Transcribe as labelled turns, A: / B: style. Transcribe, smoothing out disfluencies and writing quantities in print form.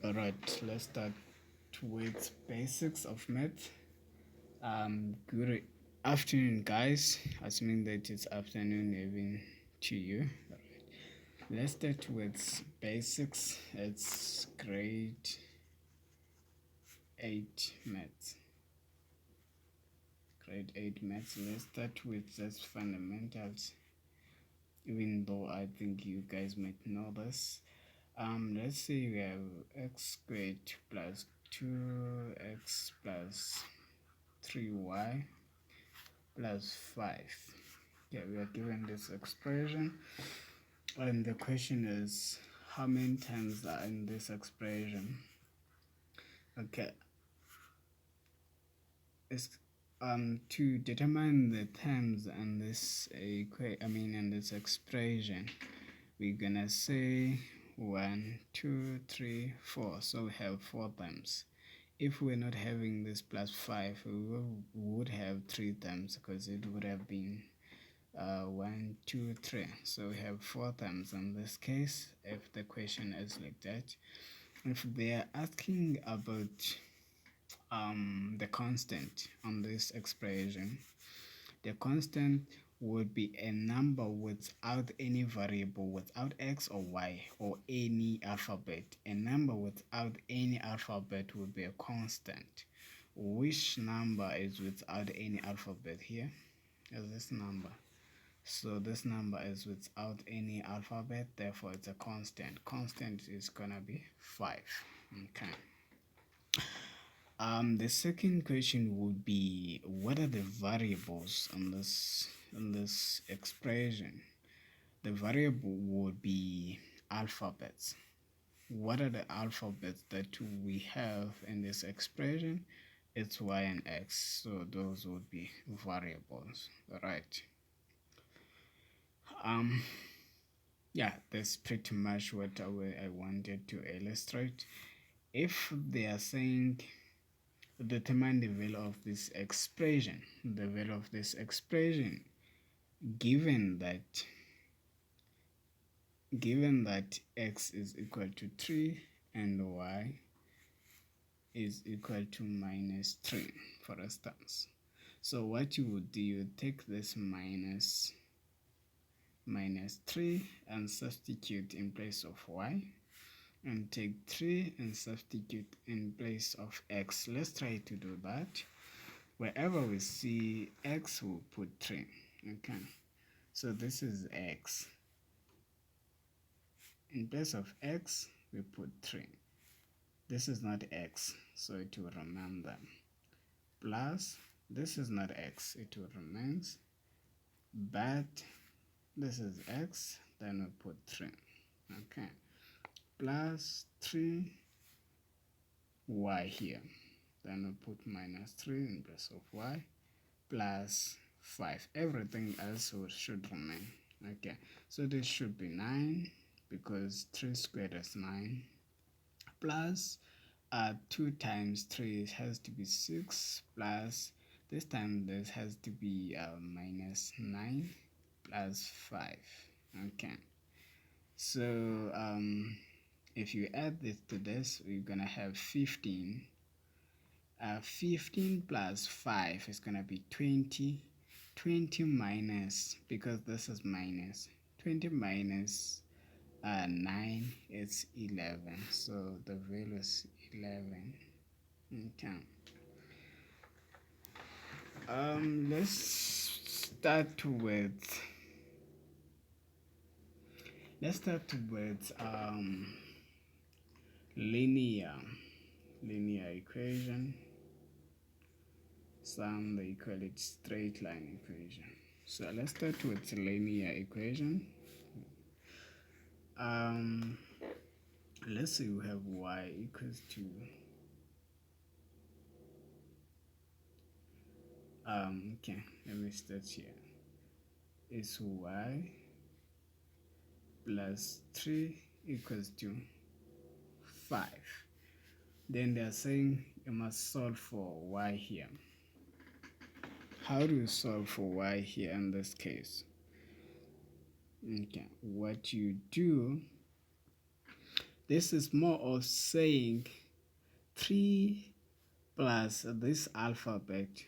A: Alright, let's start with basics of math. Good afternoon, guys. Assuming that it's afternoon, even to you. Let's start with basics. It's grade 8 maths. Grade 8 maths. Let's start with just fundamentals. Even though I think you guys might know this. Let's say we have x squared plus 2x plus 3y plus 5. Yeah, we are given this expression, and the question is how many times are in this expression. Okay, it's to determine the terms in this in this expression, we're gonna say 1 2 3 4, so we have 4 terms. If we're not having this plus 5, we would have 3 terms, because it would have been 1 2 3. So we have 4 terms in this case, if the question is like that. If they are asking about the constant on this expression, the constant would be a number without any variable, without x or y or any alphabet. A number without any alphabet would be a constant. Which number is without any alphabet here? Is this number. So this number is without any alphabet, therefore it's a constant. Constant is gonna be 5. Okay. The second question would be, what are the variables in this expression? The variable would be alphabets. What are the alphabets that we have in this expression? It's y and x, so those would be variables, right? Yeah, that's pretty much what I wanted to illustrate. If they are saying determine the value of this expression, given that x is equal to 3 and y is equal to minus 3, for instance. So what you would do, you take this minus 3 and substitute in place of y, and take 3 and substitute in place of x. Let's try to do that. Wherever we see x, we'll put 3. Okay, so this is x. In place of x, we put 3. This is not x, so it will remain there. Plus, this is not x, it will remain, but this is x, then we put 3. Okay, plus 3y here, then we put minus 3 in place of y, plus 5. Everything else should remain. Okay, so this should be 9, because 3 squared is 9, plus 2 times 3 has to be 6, plus this time this has to be minus 9 plus 5. Okay, so if you add this to this, we're gonna have 15. 15 plus 5 is gonna be 20. 20 minus, because this is minus, 20 minus 9 is 11, so the value is 11. Okay, let's start with linear equation. Some they call it straight line equation. So let's start with linear equation. Let's say we have y equals to okay, let me start here. It's y plus 3 equals to 5. Then they're saying you must solve for y here. How do you solve for y here in this case? Okay, what you do, This is more of saying 3 plus this alphabet